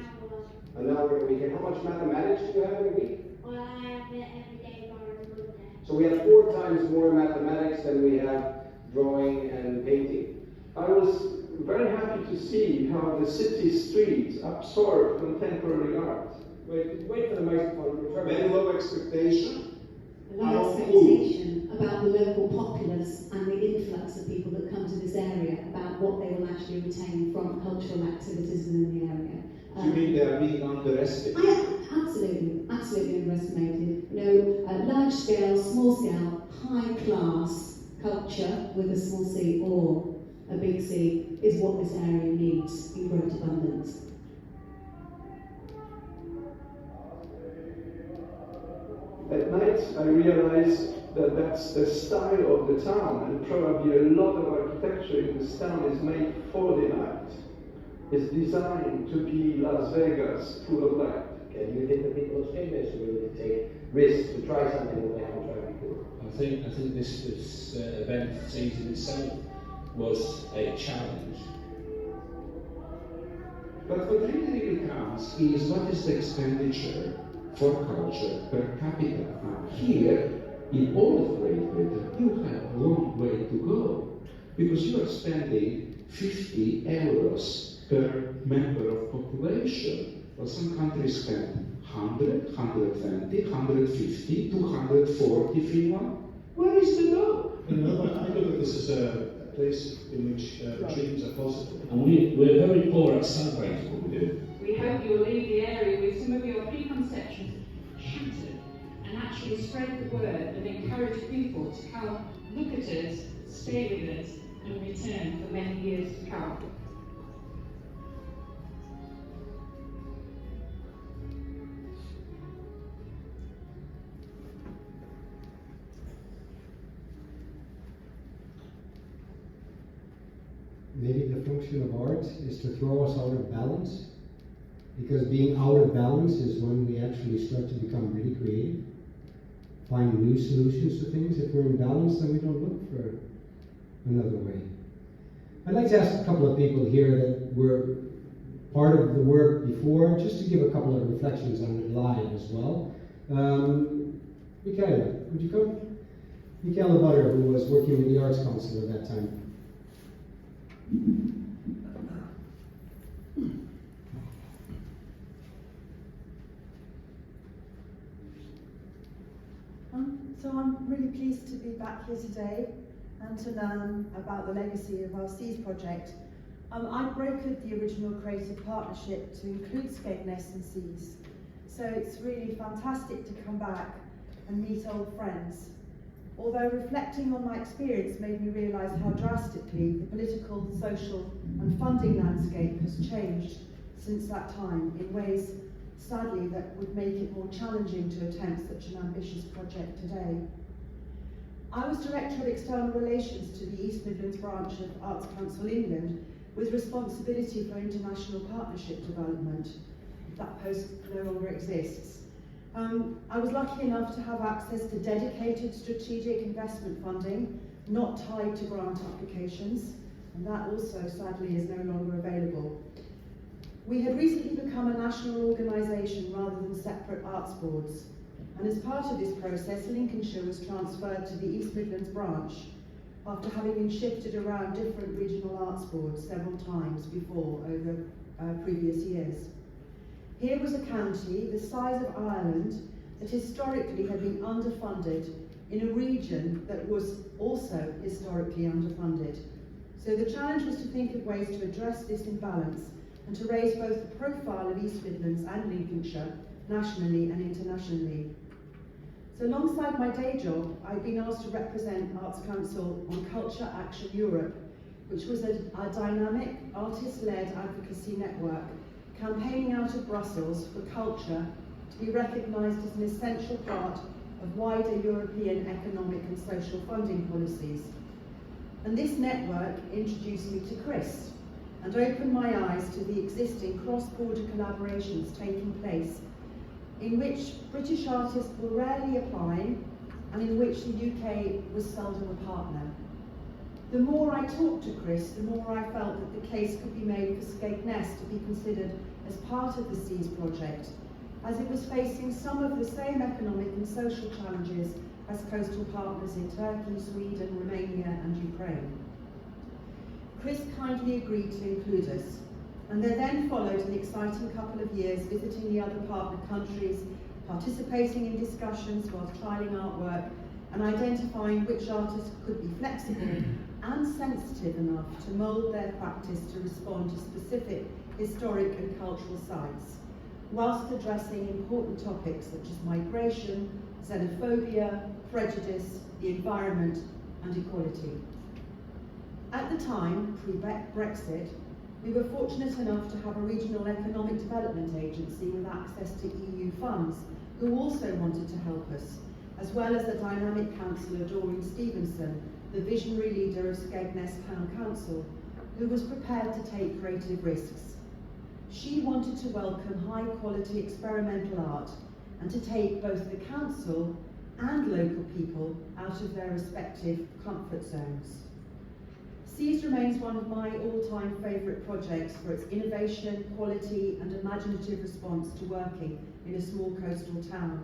An hour a week. And how much mathematics do you have in a week? Well, I have it every day bar Monday. So we have 4 times more mathematics than we have drawing and painting. I was very happy to see how the city streets absorb contemporary art. Wait for the microphone. Very low expectation. A low expectation about the local populace and the influx of people that come to this area, about what they will actually retain from cultural activities within the area. Do you mean they are being underestimated? Absolutely underestimated. Large scale, small scale, high class culture with a small c or a big C is what this area needs in great abundance. At night, I realized that that's the style of the town, and probably a lot of architecture in this town is made for the night. It's designed to be Las Vegas, full of light. Can you think the people of Skegness are willing to take risks to try something that they haven't tried before? I think this event season itself was a challenge. But what really counts is what is the expenditure for culture per capita. Here, in all of Great Britain, you have a long way to go, because you are spending 50 euros per member of population. Well, some countries spend 100, 120, 150, 240 Finland. Where is the go? I look at this as a place in which dreams are possible. And we're very poor at celebrating what we do. We hope you will leave the area with some of your preconceptions shattered and actually spread the word and encourage people to come look at us, stay with us and return for many years to come. Maybe the function of art is to throw us out of balance, because being out of balance is when we actually start to become really creative, find new solutions to things. If we're in balance, then we don't look for another way. I'd like to ask a couple of people here that were part of the work before, just to give a couple of reflections on it live as well. Michaela, would you come? Michaela Butter, who was working with the Arts Council at that time. So I'm really pleased to be back here today and to learn about the legacy of our SEAS project. I brokered the original creative partnership to include Skegness and SEAS. so it's really fantastic to come back and meet old friends. Although reflecting on my experience made me realise how drastically the political, social and funding landscape has changed since that time in ways, sadly, that would make it more challenging to attempt such an ambitious project today. I was Director of External Relations to the East Midlands branch of Arts Council England, with responsibility for international partnership development. That post no longer exists. I was lucky enough to have access to dedicated strategic investment funding, not tied to grant applications, and that also sadly is no longer available. We had recently become a national organisation rather than separate arts boards, and as part of this process, Lincolnshire was transferred to the East Midlands branch after having been shifted around different regional arts boards several times before over previous years. Here was a county the size of Ireland that historically had been underfunded in a region that was also historically underfunded. So the challenge was to think of ways to address this imbalance and to raise both the profile of East Midlands and Lincolnshire nationally and internationally. So alongside my day job, I've been asked to represent Arts Council on Culture Action Europe, which was a dynamic, artist-led advocacy network campaigning out of Brussels for culture to be recognised as an essential part of wider European economic and social funding policies. And this network introduced me to Chris and opened my eyes to the existing cross-border collaborations taking place in which British artists were rarely applying and in which the UK was seldom a partner. The more I talked to Chris, the more I felt that the case could be made for Skegness to be considered as part of the SEADS project, as it was facing some of the same economic and social challenges as coastal partners in Turkey, Sweden, Romania and Ukraine. Chris kindly agreed to include us, and there then followed an exciting couple of years visiting the other partner countries, participating in discussions whilst trialling artwork and identifying which artists could be flexible and sensitive enough to mould their practice to respond to specific historic and cultural sites, whilst addressing important topics such as migration, xenophobia, prejudice, the environment and equality. At the time, pre-Brexit, we were fortunate enough to have a regional economic development agency with access to EU funds who also wanted to help us, as well as the dynamic councillor Doreen Stevenson, the visionary leader of Skegness Town Council, who was prepared to take creative risks. She wanted to welcome high-quality experimental art and to take both the council and local people out of their respective comfort zones. SEADS remains one of my all-time favourite projects for its innovation, quality and imaginative response to working in a small coastal town.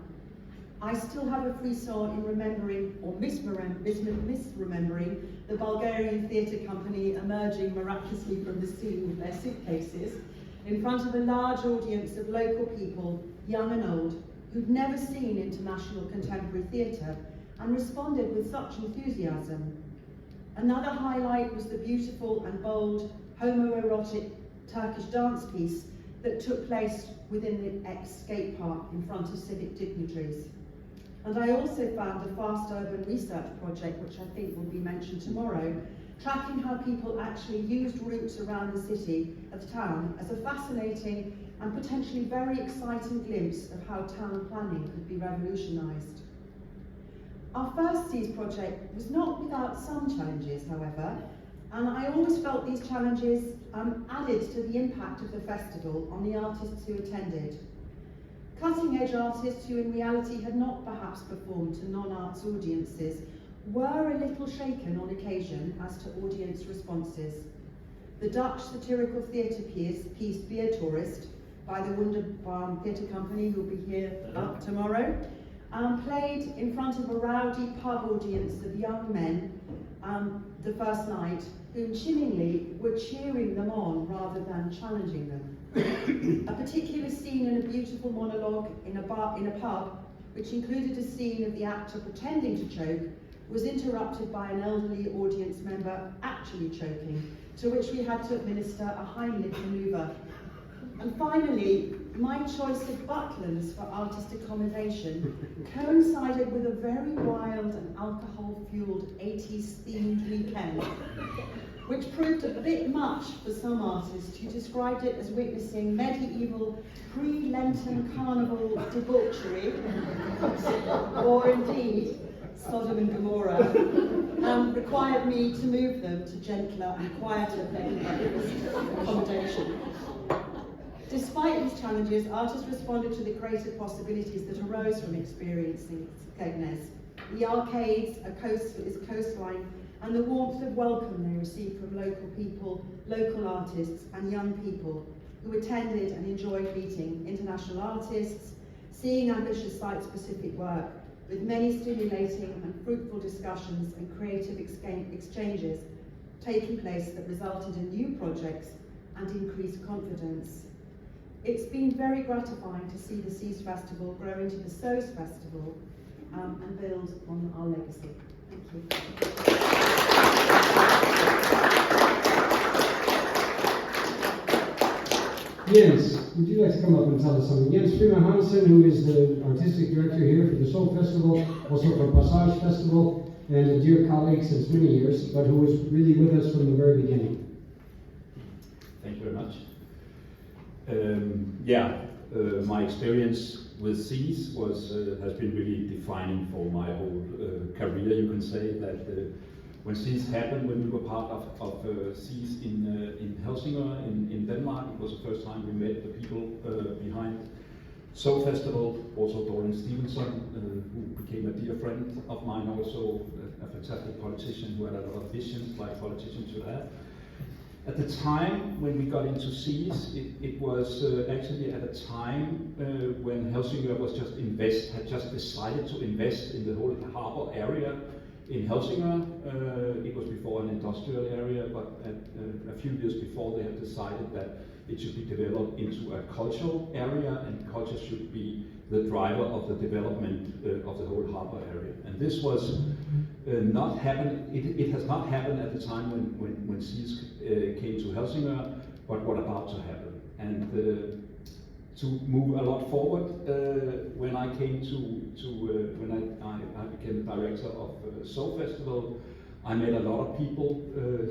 I still have a frisson in remembering, or misremembering, the Bulgarian theatre company emerging miraculously from the sea with their suitcases in front of a large audience of local people, young and old, who'd never seen international contemporary theatre and responded with such enthusiasm. Another highlight was the beautiful and bold homoerotic Turkish dance piece that took place within the ex-skate park in front of civic dignitaries. And I also found a fast urban research project, which I think will be mentioned tomorrow, tracking how people actually used routes around the city of the town as a fascinating and potentially very exciting glimpse of how town planning could be revolutionised. Our first SEADS project was not without some challenges, however, and I always felt these challenges added to the impact of the festival on the artists who attended. Cutting-edge artists who in reality had not perhaps performed to non-arts audiences were a little shaken on occasion as to audience responses. The Dutch satirical theatre piece Beer Tourist by the Wunderbaum Theatre Company, who will be here tomorrow, played in front of a rowdy pub audience of young men the first night, who chillingly were cheering them on rather than challenging them. A particular scene in a beautiful monologue in a pub, which included a scene of the actor pretending to choke, was interrupted by an elderly audience member actually choking, to which we had to administer a Heimlich manoeuvre. And finally, my choice of Bucklands for artist accommodation coincided with a very wild and alcohol-fueled 80s themed weekend, which proved a bit much for some artists who described it as witnessing medieval pre-Lenten carnival debauchery, or indeed Sodom and Gomorrah, and required me to move them to gentler and quieter bed and breakfast accommodation. Despite these challenges, artists responded to the creative possibilities that arose from experiencing Skegness. The arcades, its coastline, and the warmth of welcome they received from local people, local artists, and young people who attended and enjoyed meeting international artists, seeing ambitious site-specific work, with many stimulating and fruitful discussions and creative exchanges taking place that resulted in new projects and increased confidence. It's been very gratifying to see the SEAS Festival grow into the SOAS Festival and build on our legacy. Thank you. Jens, would you like to come up and tell us something? Jens Prima Hansen, who is the artistic director here for the Soul Festival, also for Passage Festival, and a dear colleague since many years, but who was really with us from the very beginning. Thank you very much. My experience with SEAS has been really defining for my whole career. You can say that when SEAS happened, when we were part of SEAS in Helsingør in Denmark, it was the first time we met the people behind Soul Festival, also Dorian Stevenson, who became a dear friend of mine, also a fantastic politician who had a lot of visions like politicians should have. At the time when we got into SEAS, it was actually at a time when Helsingør had just decided to invest in the whole harbour area in Helsingør. It was before an industrial area, but a few years before they had decided that it should be developed into a cultural area, and culture should be the driver of the development of the whole harbour area. And this was not happened. It has not happened at the time when SEAS came to Helsingør, but what about to happen. And to move a lot forward, when I came when I became the director of Soul Festival, I met a lot of people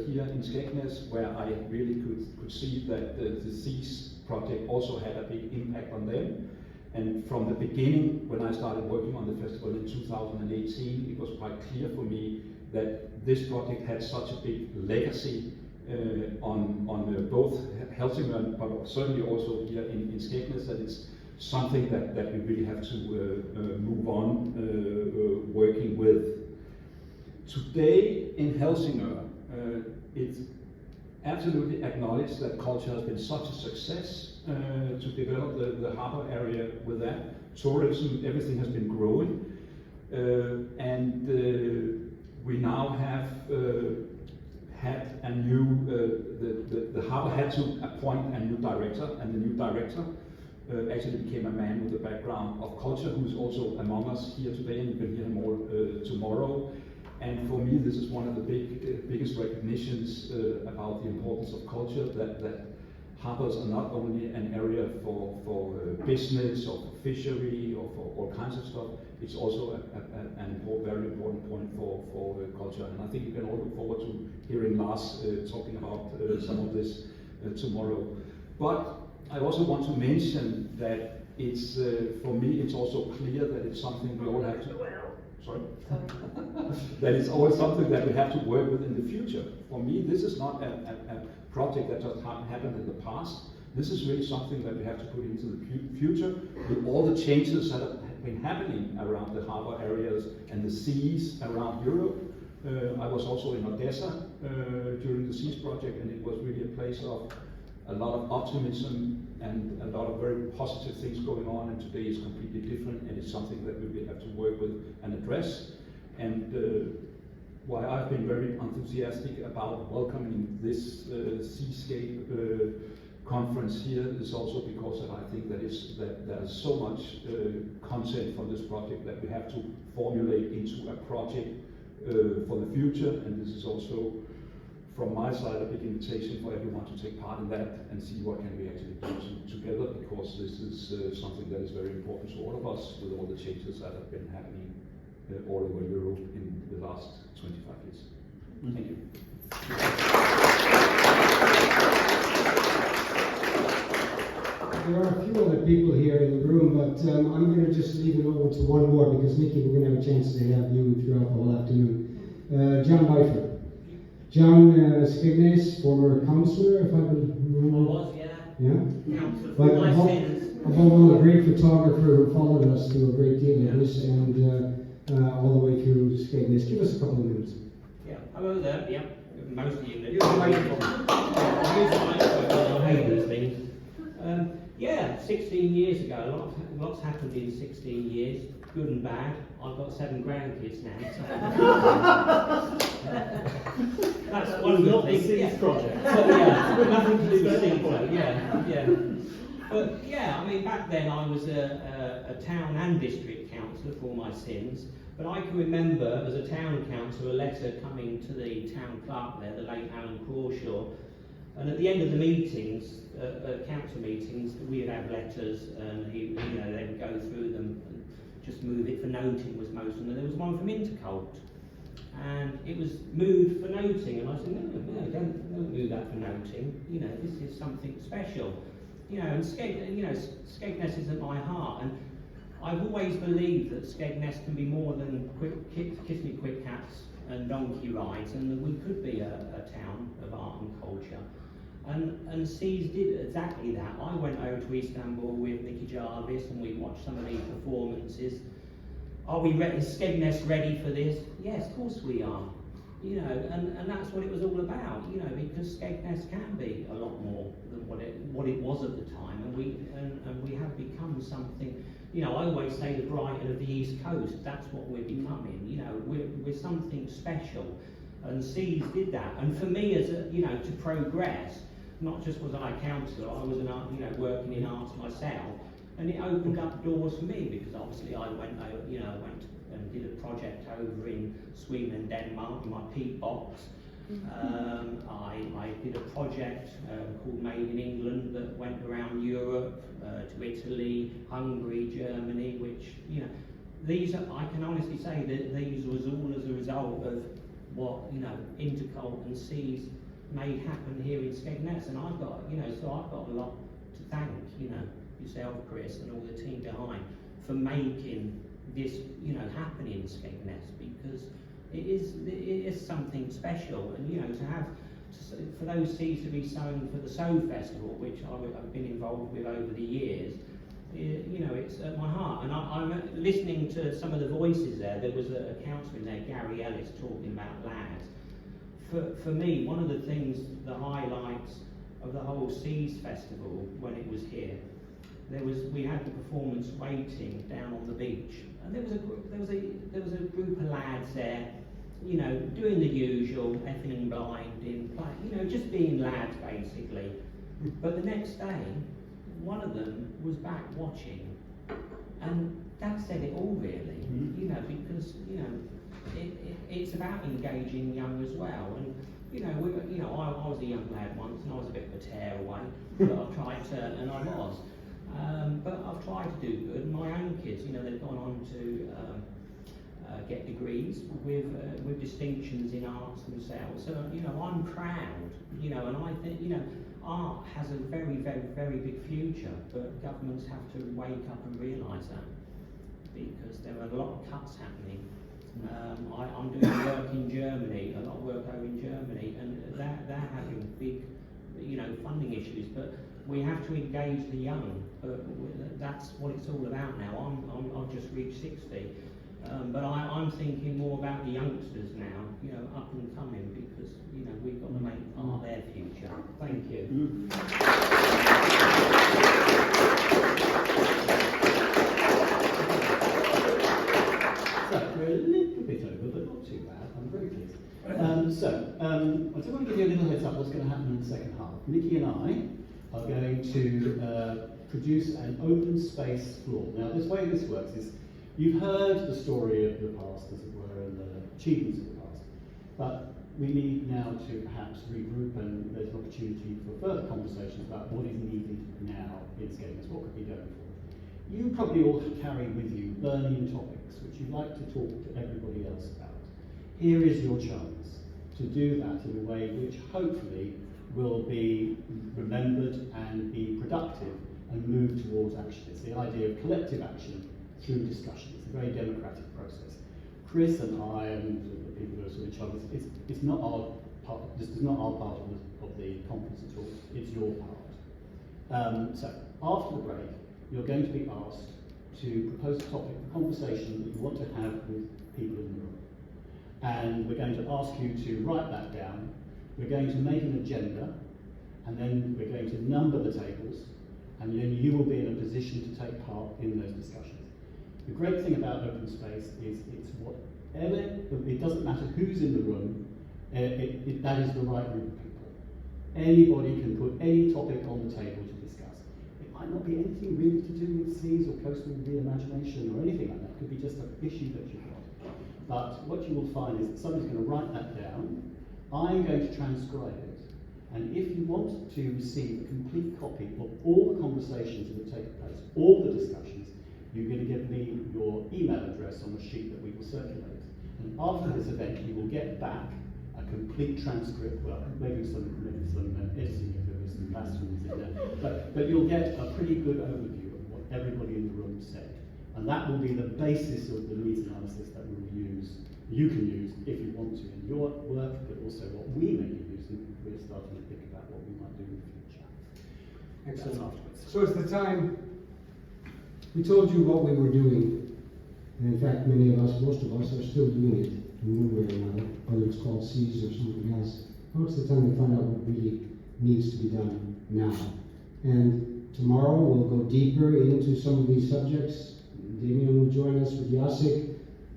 here in Skegness, where I really could see that the SEAS project also had a big impact on them. And from the beginning, when I started working on the festival in 2018, it was quite clear for me that this project had such a big legacy on both Helsingør, but certainly also here in Skegness, that it's something that we really have to move on working with. Today in Helsingør, it's absolutely acknowledged that culture has been such a success to develop the harbour area with that. Tourism, everything has been growing, and we now have had a new, the harbour had to appoint a new director, and the new director actually became a man with a background of culture, who's also among us here today, and you can hear more tomorrow. And for me, this is one of the biggest recognitions about the importance of culture, that harbours are not only an area for business or for fishery or for all kinds of stuff, it's also a very important point for culture. And I think you can all look forward to hearing Lars talking about some of this tomorrow. But I also want to mention that it's, for me, it's also clear that it's something we all have to... Sorry? That it's always something that we have to work with in the future. For me, this is not a project that just happened in the past. This is really something that we have to put into the future with all the changes that have been happening around the harbour areas and the seas around Europe. I was also in Odessa during the SEAS project, and it was really a place of a lot of optimism and a lot of very positive things going on, and today is completely different, and it's something that we will have to work with and address. And why I've been very enthusiastic about welcoming this SEAScape conference here is also because that I think that there is so much content from this project that we have to formulate into a project for the future, and this is also from my side, a big invitation for everyone to take part in that and see what can we actually do together, because this is something that is very important to all of us with all the changes that have been happening all over Europe in the last 25 years. Thank you. There are a few other people here in the room, but I'm going to just leave it over to one more, because Nicki, we're going to have a chance to have you throughout the whole afternoon. John Byford. John Skegness, former councillor, if I could remember. I was, yeah. Yeah? Councillor But for my above sins. all, a great photographer who followed us through a great deal of this, and all the way through Skegness. Give us a couple of minutes. Yeah, hello there, yeah. Most of you know. I hate these things. Yeah, 16 years ago, lots happened in 16 years, good and bad. I've got 7 grandkids now. So. That's one good not thing. the SEADS project. But, yeah, nothing to do with SEADS, yeah. But yeah, I mean, back then I was a town and district councillor for my sins. But I can remember as a town councillor a letter coming to the town clerk there, the late Alan Crawshaw, and at the end of the meetings, council meetings, we would have letters, and they would go through them and just move it for noting was most of them. And there was one from Intercult, and it was moved for noting, and I said, no, don't move that for noting. You know, this is something special. You know, and Skegness isn't my heart, and I've always believed that Skegness can be more than kiss me quick hats and donkey rides, and that we could be a town of art and culture. And SEADS did exactly that. I went over to Istanbul with Nicki Jarvis, and we watched some of these performances. Are we ready? Is Skegness ready for this? Yes, of course we are. You know, and that's what it was all about. You know, because Skegness can be a lot more than what it was at the time, and we have become something. You know, I always say the Brighton of the East Coast. That's what we're becoming. You know, we're something special, and SEADS did that. And for me, as to progress, not just was I a councillor, I was working in arts myself, and it opened up doors for me, because obviously I went and did a project over in Sweden and Denmark in my peat box. I did a project called Made in England that went around Europe, to Italy, Hungary, Germany, which, I can honestly say that these was all as a result of what, Intercult and SEADS made happen here in Skegness. And I've got, so I've got a lot to thank, yourself, Chris, and all the team behind for making this, happen in Skegness, because it is something special. And to have, for those seeds to be sown for the Sow Festival, which I've been involved with over the years, it's at my heart. And I'm listening to some of the voices there. There was a councillor in there, Gary Ellis, talking about lads. For me, one of the things, the highlights of the whole SEADS Festival when it was here, we had the performance Waiting down on the beach, and there was a group of lads there, doing the usual, effing and blinding, just being lads basically. But the next day, one of them was back watching, and that said it all really, because it's about engaging young as well. And I was a young lad once, and I was a bit of a tearaway, but I've tried to, and I was. But I've tried to do good. My own kids, they've gone on to get degrees with distinctions in arts themselves. So, I'm proud, and I think, art has a very, very, very big future, but governments have to wake up and realise that, because there are a lot of cuts happening. I'm doing work in Germany, a lot of work over in Germany, and they're having big, funding issues, but we have to engage the young. But that's what it's all about now. I've just reached 60, but I'm thinking more about the youngsters now, up and coming, because we've got to make art their future. Thank you. So we're a little bit over, but not too bad. I'm very pleased. I just want to give you a little heads up what's going to happen in the second half. Nicki and I are going to produce an open space floor. Now, the way this works is, you've heard the story of the past, as it were, and the achievements of the past, but we need now to perhaps regroup, and there's an opportunity for further conversations about what is needed now in SEADS, what could be done for it. You probably all carry with you burning topics which you'd like to talk to everybody else about. Here is your chance to do that in a way which hopefully will be remembered and be productive and move towards action. It's the idea of collective action through discussion. It's a very democratic process. Chris and I and the people who are sort of in charge, it's not our part. This is not our part of the conference at all. It's your part. So after the break, you're going to be asked to propose a topic, a conversation that you want to have with people in the room. And we're going to ask you to write that down. We're going to make an agenda, and then we're going to number the tables, and then you will be in a position to take part in those discussions. The great thing about open space is it's whatever, it doesn't matter who's in the room, that is the right group of people. Anybody can put any topic on the table to discuss. It might not be anything really to do with seas or coastal reimagination or anything like that. It could be just an issue that you've got. But what you will find is that somebody's going to write that down. I'm going to transcribe it. And if you want to receive a complete copy of all the conversations that have taken place, all the discussions, you're going to give me your email address on a sheet that we will circulate. And after this event, you will get back a complete transcript, well, maybe some editing if there was some blasphemies in there, but you'll get a pretty good overview of what everybody in the room said. And that will be the basis of the needs analysis that you can use if you want to in your work, but also what we may be using. We're starting to think about what we might do in the future. Excellent. That's afterwards. So it's the time. We told you what we were doing, and in fact, many of us, most of us, are still doing it in one way or another, whether it's called SEADS or something else. Now it's the time to find out what really needs to be done now. And tomorrow we'll go deeper into some of these subjects. Damien will join us with Jacek.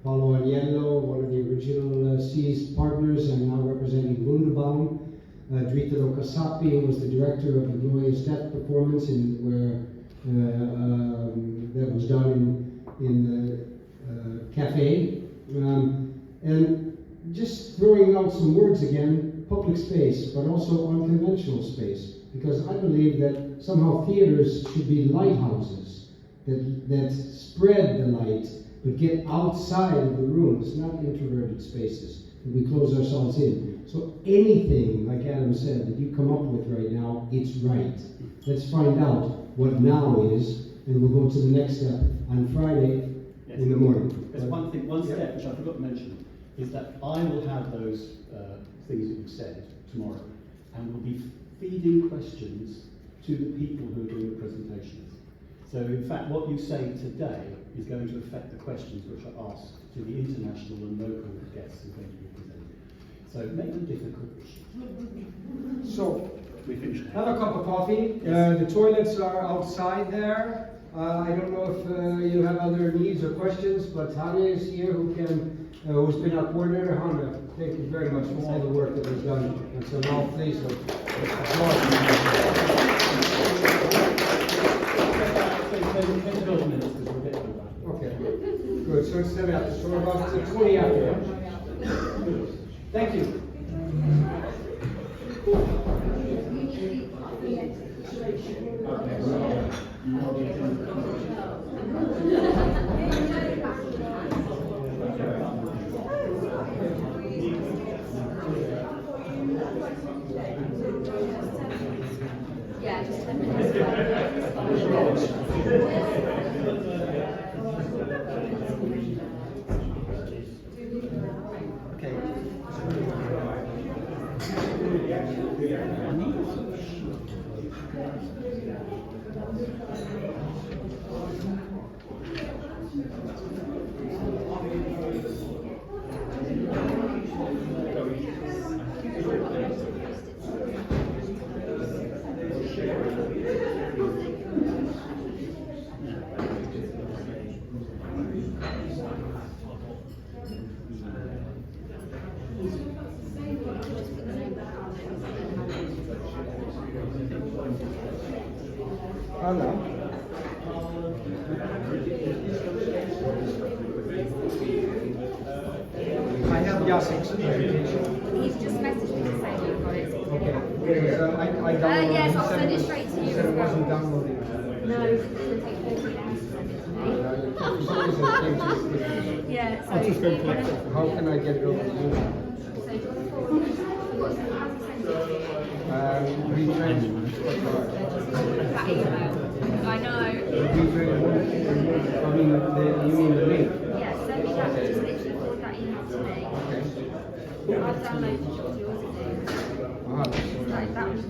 Paulo Agnello, one of the original SEAS partners and now representing Brindle. Dritero Kasapi was the director of the Glorious Death performance that was done in the cafe. And just throwing out some words again, public space, but also unconventional space, because I believe that somehow theaters should be lighthouses that spread the light, but get outside of the rooms, not introverted spaces, that we close ourselves in. So anything, like Adam said, that you come up with right now, it's right. Let's find out what now is, and we'll go to the next step on Friday in the morning. There's one step which I forgot to mention, is that I will have those things that you've said tomorrow, and we'll be feeding questions to the people who are doing the presentations. So in fact, what you say today is going to affect the questions which are asked to the international and local guests who are going to be presenting. So make them difficult. So, we finished. Have a cup of coffee. The toilets are outside there. I don't know if you have other needs or questions, but Tanya is here who's been our coordinator. Hannah, thank you very much for all the work that was done. And so now please Okay, good. So it's 7 after. So we're about 20 after. Thank you. Yeah, just 10 minutes. I have Jacek's presentation. he's just messaged me to say you've got it. So he's Okay. going to So I downloaded yes, it. I'll send it straight to you. You said it wasn't downloading. No, it's going to take 14 hours to send it to me. Yeah, so I'll just go collect it. How can I get it over to you? So do you want to forward it? What's the, how to send it to you? That email. I know. I mean, you mean the link? Yeah, send me that. Just literally forward that email to me. Okay. I'll download yours. Yours is Ah, that's all right. like that was